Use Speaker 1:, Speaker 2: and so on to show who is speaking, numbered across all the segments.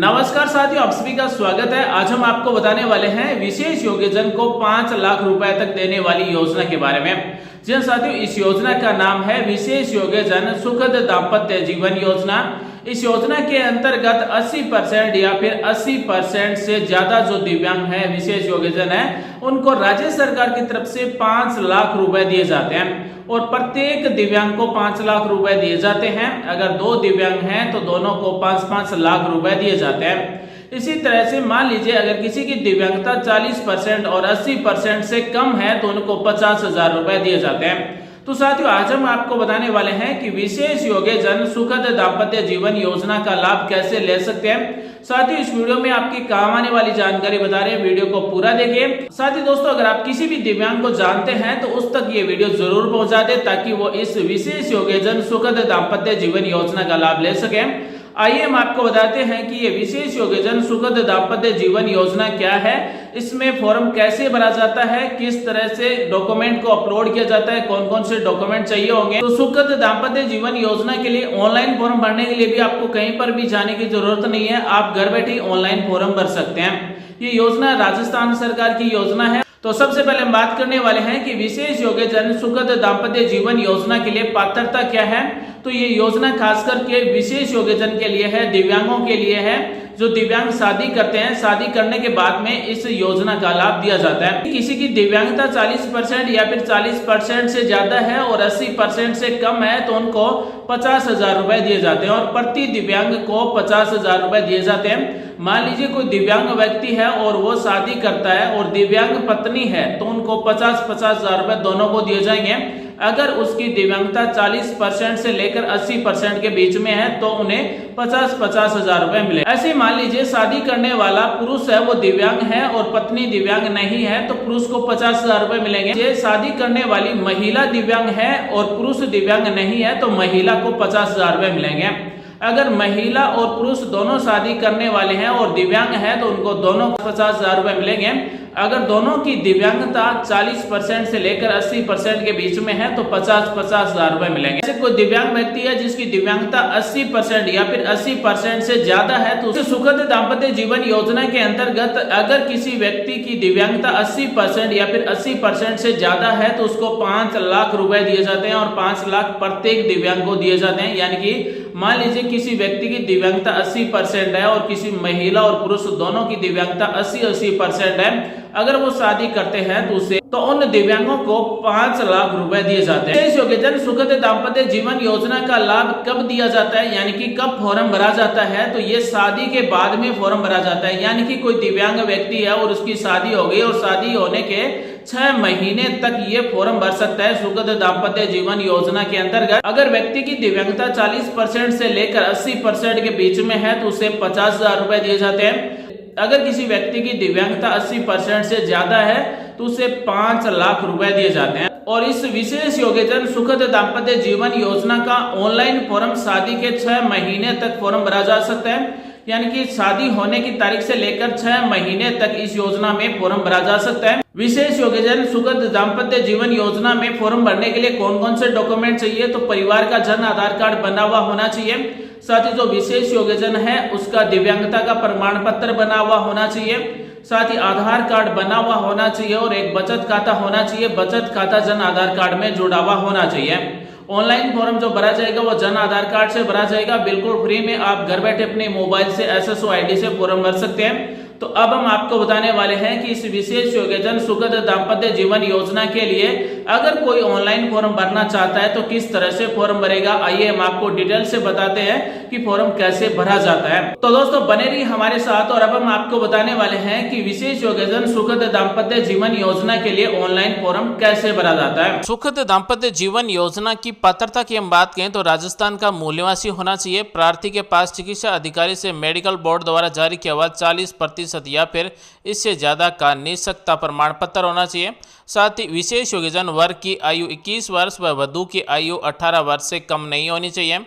Speaker 1: नमस्कार साथियों, आप सभी का स्वागत है। आज हम आपको बताने वाले हैं विशेष योग्यजन को 5 लाख रुपए तक देने वाली योजना के बारे में। जी साथियों, इस योजना का नाम है विशेष योग्यजन सुखद दाम्पत्य जीवन योजना। इस योजना के अंतर्गत 80% या फिर 80% से ज्यादा जो दिव्यांग है, विशेष योग्यजन है, उनको राज्य सरकार की तरफ से 5 लाख रुपए दिए जाते हैं और प्रत्येक दिव्यांग को 5 लाख रुपए दिए जाते हैं। अगर 2 दिव्यांग हैं तो दोनों को 5-5 लाख रुपए दिए जाते हैं। इसी तरह से मान लीजिए अगर किसी की दिव्यांगता 40% और 80% से कम है तो उनको 50,000 रुपए दिए जाते हैं। तो साथियों, आज हम आपको बताने वाले हैं कि विशेष योग्यजन सुखद दाम्पत्य जीवन योजना का लाभ कैसे ले सकते हैं। साथियों, इस वीडियो में आपकी काम आने वाली जानकारी बता रहे हैं, वीडियो को पूरा देखिए। साथ ही दोस्तों, अगर आप किसी भी दिव्यांग को जानते हैं तो उस तक ये वीडियो जरूर पहुंचा दे ताकि वो इस विशेष योग्यजन सुखद दाम्पत्य जीवन योजना का लाभ ले सके। आइए हम आपको बताते हैं कि ये विशेष योग्यजन सुखद दाम्पत्य जीवन योजना क्या है, इसमें फॉर्म कैसे भरा जाता है, किस तरह से डॉक्यूमेंट को अपलोड किया जाता है, कौन कौन से डॉक्यूमेंट चाहिए होंगे। तो सुखद दाम्पत्य जीवन योजना के लिए ऑनलाइन फॉर्म भरने के लिए भी आपको कहीं पर भी जाने की जरूरत नहीं है, आप घर बैठे ऑनलाइन फॉर्म भर सकते हैं। ये योजना राजस्थान सरकार की योजना है। तो सबसे पहले हम बात करने वाले हैं कि विशेष योग्यजन सुखद दाम्पत्य जीवन योजना के लिए पात्रता क्या है। तो ये योजना खास करके विशेष योग्यजन के लिए है, दिव्यांगों के लिए है। जो दिव्यांग शादी करते हैं, शादी करने के बाद में इस योजना का लाभ दिया जाता है। किसी की दिव्यांगता 40% या फिर 40% से ज्यादा है और 80% से कम है तो उनको 50,000 रुपए दिए जाते हैं और प्रति दिव्यांग को 50,000 रुपए दिए जाते हैं। मान लीजिए कोई दिव्यांग व्यक्ति है और वो शादी करता है और दिव्यांग पत्नी है तो उनको 50,000 रुपए दोनों को दिए जाएंगे। अगर उसकी दिव्यांगता 40% से लेकर 80% के बीच में है तो उन्हें 50,000 रुपए मिले। ऐसे मान लीजिए शादी करने वाला पुरुष है, वो दिव्यांग है और पत्नी दिव्यांग नहीं है तो पुरुष को 50,000 रुपए मिलेंगे। ये शादी करने वाली महिला दिव्यांग है और पुरुष दिव्यांग नहीं है तो महिला को 50,000 रुपए मिलेंगे। अगर महिला और पुरुष दोनों शादी करने वाले हैं और दिव्यांग है तो उनको दोनों को 50,000 रुपए मिलेंगे। अगर दोनों की दिव्यांगता 40% से लेकर 80% के बीच में है तो 50,000 रुपए मिलेंगे। जैसे कोई दिव्यांग व्यक्ति है जिसकी दिव्यांगता 80% या फिर 80% से ज्यादा है तो उसे सुखद दाम्पत्य जीवन योजना के अंतर्गत अगर किसी व्यक्ति की दिव्यांगता 80% या फिर 80% से ज्यादा है तो उसको 5 लाख रुपए दिए जाते हैं और 5 लाख प्रत्येक दिव्यांग को दिए जाते हैं। यानी कि मान लीजिए किसी व्यक्ति की दिव्यांगता 80% है और किसी महिला और पुरुष दोनों की दिव्यांगता 80% है, अगर वो शादी करते हैं तो उसे तो उन दिव्यांगों को 5 लाख रुपए दिए जाते हैं। विशेष योग्यजन सुखद दाम्पत्य जीवन योजना का लाभ कब दिया जाता है, यानी कि कब फॉर्म भरा जाता है, तो ये शादी के बाद में फॉर्म भरा जाता है। यानी कि कोई दिव्यांग व्यक्ति है और उसकी शादी हो गई और शादी होने के 6 महीने तक ये फॉर्म भर सकता है सुखद दाम्पत्य जीवन योजना के अंतर्गत। अगर व्यक्ति की दिव्यांगता 40% से लेकर 80% के बीच में है तो उसे 50,000 रुपए दिए जाते हैं। अगर किसी व्यक्ति की दिव्यांगता 80% से ज्यादा है तो उसे 5 लाख रुपए दिए जाते हैं। और इस विशेष योग्यजन सुखद दाम्पत्य जीवन योजना का ऑनलाइन फॉर्म शादी के 6 महीने तक फॉर्म भरा जा सकता है। यानी कि शादी होने की तारीख से लेकर 6 महीने तक इस योजना में फॉर्म भरा जा सकता है। विशेष योग्यजन सुखद दाम्पत्य जीवन योजना में फॉर्म भरने के लिए कौन कौन से डॉक्यूमेंट चाहिए, तो परिवार का जन आधार कार्ड बना हुआ होना चाहिए। साथ ही जो विशेष योग्यजन है उसका दिव्यांगता का प्रमाण पत्र बना हुआ होना चाहिए। साथ ही आधार कार्ड बना हुआ होना चाहिए और एक बचत खाता होना चाहिए। बचत खाता जन आधार कार्ड में जुड़ा हुआ होना चाहिए। ऑनलाइन फॉर्म जो भरा जाएगा वो जन आधार कार्ड से भरा जाएगा, बिल्कुल फ्री में। आप घर बैठे अपने मोबाइल से SSO ID से फॉर्म भर सकते हैं। तो अब हम आपको बताने वाले हैं कि इस विशेष योग्यजन सुखद दाम्पत्य जीवन योजना के लिए अगर कोई ऑनलाइन फॉर्म भरना चाहता है तो किस तरह से फॉर्म भरेगा। आइए हम आपको डिटेल से बताते हैं कि फॉर्म कैसे भरा जाता है। तो दोस्तों बने रहिए हमारे साथ। और अब हम आपको बताने वाले हैं कि विशेष योग्यजन सुखद दाम्पत्य जीवन योजना के लिए ऑनलाइन फॉर्म कैसे भरा जाता है।
Speaker 2: सुखद दाम्पत्य जीवन योजना की पात्रता की हम बात करें तो राजस्थान का मूल निवासी होना चाहिए। प्रार्थी के पास चिकित्सा अधिकारी से मेडिकल बोर्ड द्वारा जारी किया हुआ 40% या फिर इससे ज्यादा का निःशक्तता प्रमाण पत्र होना चाहिए। साथ ही विशेष योग्यजन वर्ग की आयु 21 वर्ष व वधु की आयु 18 वर्ष से कम नहीं होनी चाहिए।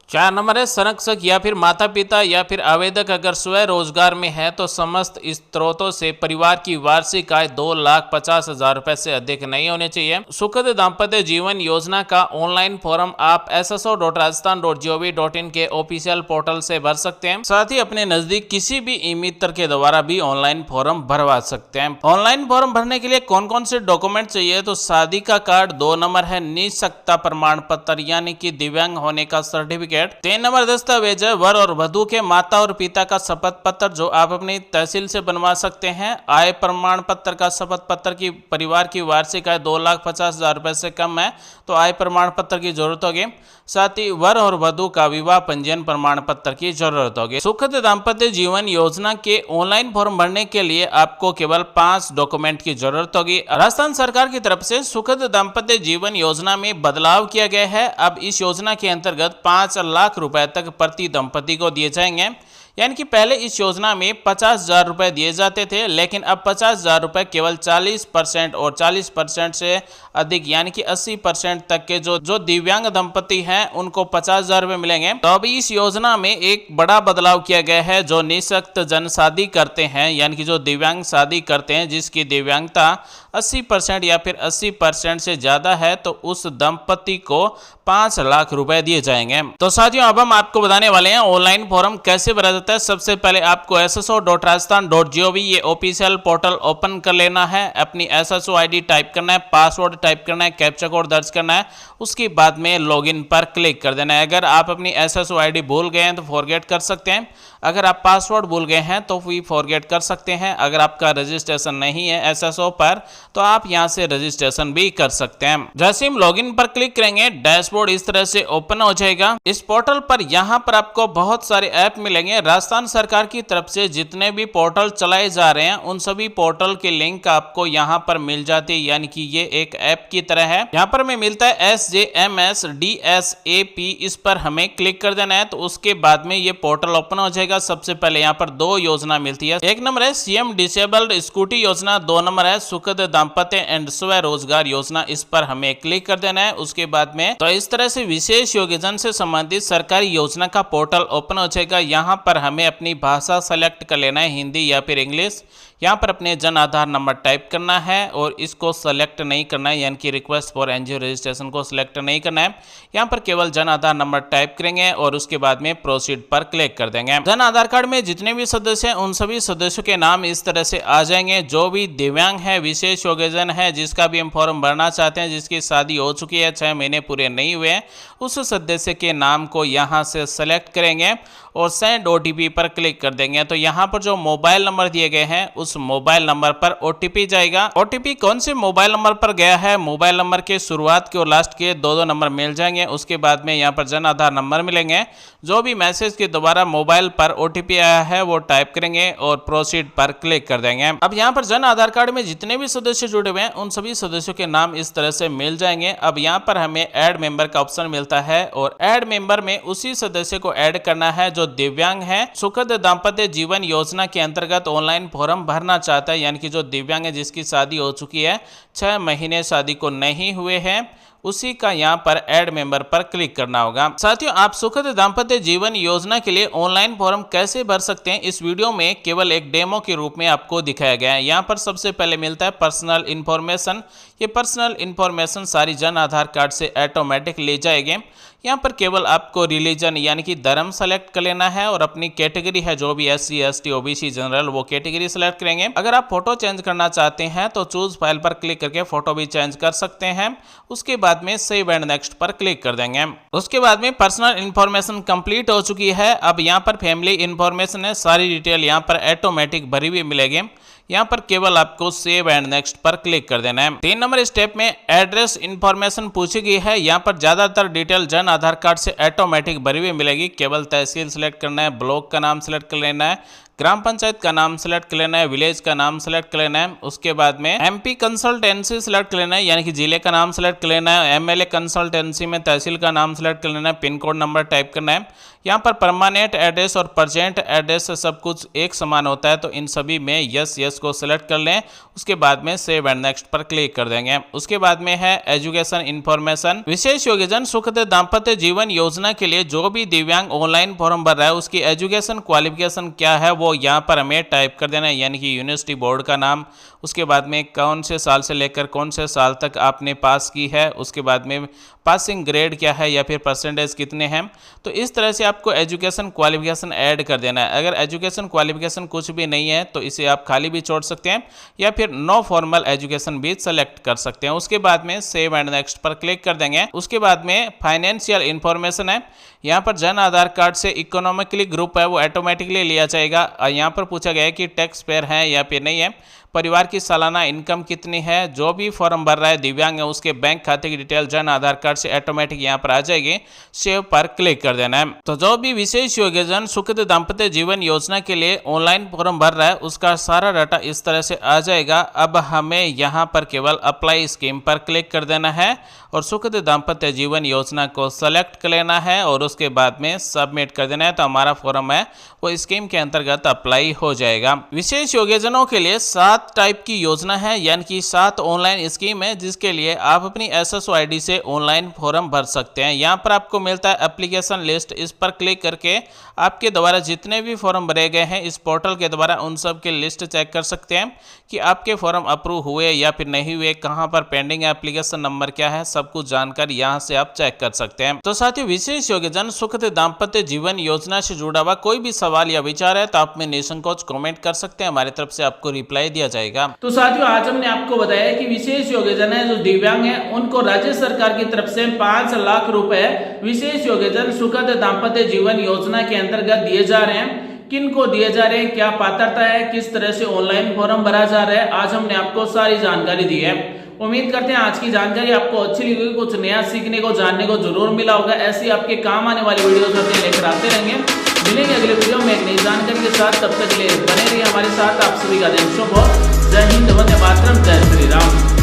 Speaker 2: 4 नंबर है संरक्षक या फिर माता पिता या फिर आवेदक अगर स्वरोजगार में है तो समस्त स्त्रोतों से परिवार की वार्षिक आय 2,50,000 रुपए से अधिक नहीं होनी चाहिए। सुखद दाम्पत्य जीवन योजना का ऑनलाइन फॉर्म आप sso.rajasthan.gov.in के ऑफिशियल पोर्टल से भर सकते हैं। साथ ही अपने नजदीक किसी भी ई मित्र के द्वारा भी ऑनलाइन फॉर्म भरवा सकते हैं। ऑनलाइन फॉर्म भरने के लिए कौन कौन से डॉक्यूमेंट चाहिए तो शादी का कार्ड, 2 नंबर है निःशक्तता प्रमाण पत्र यानी कि दिव्यांग होने का सर्टिफिकेट, 3 नंबर दस्तावेज है वर और वधू के माता और पिता का शपथ पत्र जो आप अपनी तहसील से बनवा सकते हैं। आय प्रमाण पत्र का शपथ पत्र की परिवार की वार्षिक आय 2,50,000 रुपए से कम है तो आय प्रमाण पत्र की जरूरत होगी। साथ ही वर और वधु का विवाह पंजीयन प्रमाण पत्र की जरूरत होगी। सुखद दाम्पत्य जीवन योजना के ऑनलाइन फॉर्म भरने के लिए आपको केवल 5 डॉक्यूमेंट की जरूरत होगी। राजस्थान सरकार की तरफ से सुखद दाम्पत्य जीवन योजना में बदलाव किया गया है। अब इस योजना के अंतर्गत 5 लाख रुपए तक प्रति दंपति को दिए जाएंगे। यानी कि पहले इस योजना में 50,000 रुपए दिए जाते थे, लेकिन अब 50,000 रुपए केवल 40% और 40% से अधिक यानी कि 80% तक के जो दिव्यांग दंपति हैं उनको 50,000 रुपए मिलेंगे। तो अभी इस योजना में एक बड़ा बदलाव किया गया है। जो निःशक्त जन शादी करते हैं यानी कि जो दिव्यांग शादी करते हैं जिसकी दिव्यांगता 80% या फिर 80% से ज्यादा है तो उस दंपति को 5 लाख रुपए दिए जाएंगे। तो साथियों अब हम आपको बताने वाले हैं ऑनलाइन फॉर्म कैसे भरा जाता है। सबसे पहले आपको sso.rajasthan.gov ये ऑफिशियल पोर्टल ओपन कर लेना है। अपनी SSO ID टाइप करना है, पासवर्ड टाइप करना है, कैप्चा कोड दर्ज करना है, उसके बाद में लॉगिन पर क्लिक कर देना है। अगर आप अपनी SSO ID भूल गए हैं तो फॉरगेट कर सकते हैं। अगर आप पासवर्ड भूल गए हैं तो भी फॉरगेट कर सकते हैं। अगर आपका रजिस्ट्रेशन नहीं है SSO पर तो आप यहां से रजिस्ट्रेशन भी कर सकते हैं। जैसे हम लॉगिन पर क्लिक करेंगे डैशबोर्ड इस तरह से ओपन हो जाएगा। इस पोर्टल पर यहां पर आपको बहुत सारे ऐप मिलेंगे। राजस्थान सरकार की तरफ से जितने भी पोर्टल चलाए जा रहे हैं उन सभी पोर्टल के लिंक आपको यहां पर मिल जाते हैं, यानी कि ये एक ऐप की तरह है। यहां पर हमें मिलता है SJMSDSAP, इस पर हमें क्लिक कर देना है तो उसके बाद में ये पोर्टल ओपन हो जाएगा। सबसे पहले यहाँ पर 2 योजना मिलती है। एक नंबर है CM डिसेबल्ड स्कूटी योजना, 2 नंबर है सुखद दाम्पत्य एंड स्वरोजगार योजना, इस पर हमें क्लिक कर देना है। उसके बाद में तो इस तरह से विशेष योग्यजन से संबंधित सरकारी योजना का पोर्टल ओपन हो जाएगा। यहाँ पर हमें अपनी भाषा सेलेक्ट कर लेना है, हिंदी या फिर इंग्लिश। यहाँ पर अपने जन आधार नंबर टाइप करना है और इसको सेलेक्ट नहीं करना है, यानी कि रिक्वेस्ट फॉर NGO रजिस्ट्रेशन को सिलेक्ट नहीं करना है। यहाँ पर केवल जन आधार नंबर टाइप करेंगे और उसके बाद में प्रोसीड पर क्लिक कर देंगे। जन आधार कार्ड में जितने भी सदस्य हैं उन सभी सदस्यों के नाम इस तरह से आ जाएंगे। जो भी दिव्यांग है, विशेष योग्यजन है, जिसका भी हम फॉर्म भरना चाहते हैं, जिसकी शादी हो चुकी है, 6 महीने पूरे नहीं हुए हैं, उस सदस्य के नाम को यहाँ से सेलेक्ट करेंगे और सेंड OTP पर क्लिक कर देंगे। तो यहाँ पर जो मोबाइल नंबर दिए गए हैं उस मोबाइल नंबर पर OTP जाएगा। OTP कौन से मोबाइल नंबर पर गया है, मोबाइल नंबर के शुरुआत के और लास्ट के 2 नंबर मिल जाएंगे। उसके बाद में यहाँ पर जन आधार नंबर मिलेंगे। जो भी मैसेज के द्वारा मोबाइल पर OTP आया है वो टाइप करेंगे और प्रोसीड पर क्लिक कर देंगे। अब यहाँ पर जन आधार कार्ड में जितने भी सदस्य जुड़े हुए हैं उन सभी सदस्यों के नाम इस तरह से मिल जाएंगे। अब यहाँ पर हमें ऐड मेंबर का ऑप्शन मिलता है और ऐड मेंबर में उसी सदस्य को ऐड करना है जो दिव्यांग है, सुखद दाम्पत्य जीवन योजना के अंतर्गत ऑनलाइन फॉर्म भरना चाहता है, यानी कि जो दिव्यांग है, जिसकी शादी हो चुकी है, 6 महीने शादी को नहीं हुए हैं, उसी का यहाँ पर ऐड मेंबर पर क्लिक करना होगा। साथियों आप सुखद दाम्पत्य जीवन योजना के लिए ऑनलाइन फॉर्म कैसे भर सकते हैं इस वीडियो में केवल एक डेमो के रूप में आपको दिखाया गया है। यहाँ पर सबसे पहले मिलता है पर्सनल इन्फॉर्मेशन। ये पर्सनल इन्फॉर्मेशन सारी जन आधार कार्ड से ऑटोमेटिक ले जाएंगे। यहाँ पर केवल आपको रिलीजन यानी कि धर्म सेलेक्ट कर लेना है और अपनी कैटेगरी है जो भी SC ST OBC जनरल वो कैटेगरी सेलेक्ट करेंगे। अगर आप फोटो चेंज करना चाहते हैं तो चूज फाइल पर क्लिक करके फोटो भी चेंज कर सकते हैं। उसके बाद में सेव एंड नेक्स्ट पर क्लिक कर देंगे। उसके बाद में पर्सनल इन्फॉर्मेशन कंप्लीट हो चुकी है। अब यहाँ पर फैमिली इन्फॉर्मेशन है, सारी डिटेल यहाँ पर ऑटोमेटिक भरी हुई मिलेगी। यहाँ पर केवल आपको सेव एंड नेक्स्ट पर क्लिक कर देना है। 3 नंबर स्टेप में एड्रेस इन्फॉर्मेशन पूछी गई है। यहाँ पर ज्यादातर डिटेल जन आधार कार्ड से ऑटोमेटिक भरी हुई मिलेगी। केवल तहसील सेलेक्ट करना है, ब्लॉक का नाम सेलेक्ट कर लेना है, ग्राम पंचायत का नाम सेलेक्ट कर लेना है, विलेज का नाम सेलेक्ट कर लेना है। उसके बाद में MP कंसल्टेंसी सेलेक्ट कर लेना है, यानी कि जिले का नाम सेलेक्ट कर लेना है। MLA कंसल्टेंसी में तहसील का नाम सेलेक्ट कर लेना है, पिन कोड नंबर टाइप करना है। यहाँ पर परमानेंट एड्रेस और प्रेजेंट एड्रेस सब कुछ एक समान होता है, तो इन सभी में यस को सिलेक्ट कर लें। उसके बाद में सेव एंड नेक्स्ट पर क्लिक कर देंगे। उसके बाद में है एजुकेशन इन्फॉर्मेशन। विशेष योग्यजन सुखद दाम्पत्य जीवन योजना के लिए जो भी दिव्यांग ऑनलाइन फॉर्म भर रहा है उसकी एजुकेशन क्वालिफिकेशन क्या है वो यहाँ पर हमें टाइप कर देना है, यानी कि यूनिवर्सिटी बोर्ड का नाम, उसके बाद में कौन से साल से लेकर कौन से साल तक आपने पास की है, उसके बाद में पासिंग ग्रेड क्या है या फिर परसेंटेज कितने हैं। तो इस तरह से आपको एजुकेशन क्वालिफिकेशन ऐड कर देना है। अगर एजुकेशन क्वालिफिकेशन कुछ भी नहीं है तो इसे आप खाली भी छोड़ सकते हैं या फिर नो फॉर्मल एजुकेशन भी सेलेक्ट कर सकते हैं। उसके बाद में सेव एंड नेक्स्ट पर क्लिक कर देंगे। उसके बाद में फाइनेंशियल इंफॉर्मेशन है, यहाँ पर जन आधार कार्ड से इकोनॉमिकली ग्रुप है वो ऑटोमेटिकली लिया जाएगा। यहाँ पर पूछा गया है कि टैक्स पेयर है या फिर नहीं है, परिवार की सालाना इनकम कितनी है, जो भी फॉर्म भर रहा है दिव्यांग है उसके बैंक खाते की डिटेल जन आधार कार्ड से ऑटोमेटिक यहाँ पर आ जाएगी। सेव पर क्लिक कर देना है। तो जो भी विशेष योग्यजन सुखद दाम्पत्य जीवन योजना के लिए ऑनलाइन फॉर्म भर रहा है उसका सारा डाटा इस तरह से आ जाएगा। अब हमें यहाँ पर केवल अप्लाई स्कीम पर क्लिक कर देना है और सुखद दाम्पत्य जीवन योजना को सेलेक्ट कर लेना है और उसके बाद में सबमिट कर देना है। तो हमारा फॉर्म है वो स्कीम के अंतर्गत अप्लाई हो जाएगा। विशेष योग्यजनों के लिए 7 टाइप की योजना है, यानी कि 7 ऑनलाइन स्कीम है जिसके लिए आप अपनी SSO ID से ऑनलाइन फॉर्म भर सकते हैं। यहाँ पर आपको मिलता है एप्लीकेशन लिस्ट, इस पर क्लिक करके आपके द्वारा जितने भी फॉर्म भरे गए हैं इस पोर्टल के द्वारा उन सब की लिस्ट चेक कर सकते हैं कि आपके फॉर्म अप्रूव हुए या फिर नहीं हुए, कहाँ पर पेंडिंग है, एप्लीकेशन नंबर क्या है, सब कुछ जानकारी यहाँ से आप चेक कर सकते हैं। तो साथियों, विशेष योग्यजन सुखद दाम्पत्य जीवन योजना से जुड़ा हुआ कोई भी सवाल या विचार है तो आप में निसंकोच कमेंट कर सकते हैं, हमारी तरफ से आपको रिप्लाई दिया जाएगा।
Speaker 1: तो साथियों, आज हमने आपको बताया कि विशेष योग्यजन है जो दिव्यांग है उनको राज्य सरकार की तरफ से 5 लाख रुपए विशेष योग्यजन सुखद दाम्पत्य जीवन योजना के अंतर्गत दिए जा रहे हैं। किन को दिए जा रहे हैं, क्या पात्रता है, किस तरह से ऑनलाइन फॉर्म भरा जा रहा है, आज हमने आपको सारी जानकारी दी है। उम्मीद करते हैं आज की जानकारी आपको अच्छी लगी होगी, कुछ नया सीखने को जानने को जरूर मिला होगा। ऐसी आपके काम आने वाली वीडियोस अपने लेकर आते रहेंगे। मिलेंगे अगले वीडियो में एक नई जानकारी के साथ, तब तक के लिए बने रहिए हमारे साथ। आप सभी का दिन शुभ हो। जय हिंद, वंदे मातरम, जय श्री राम।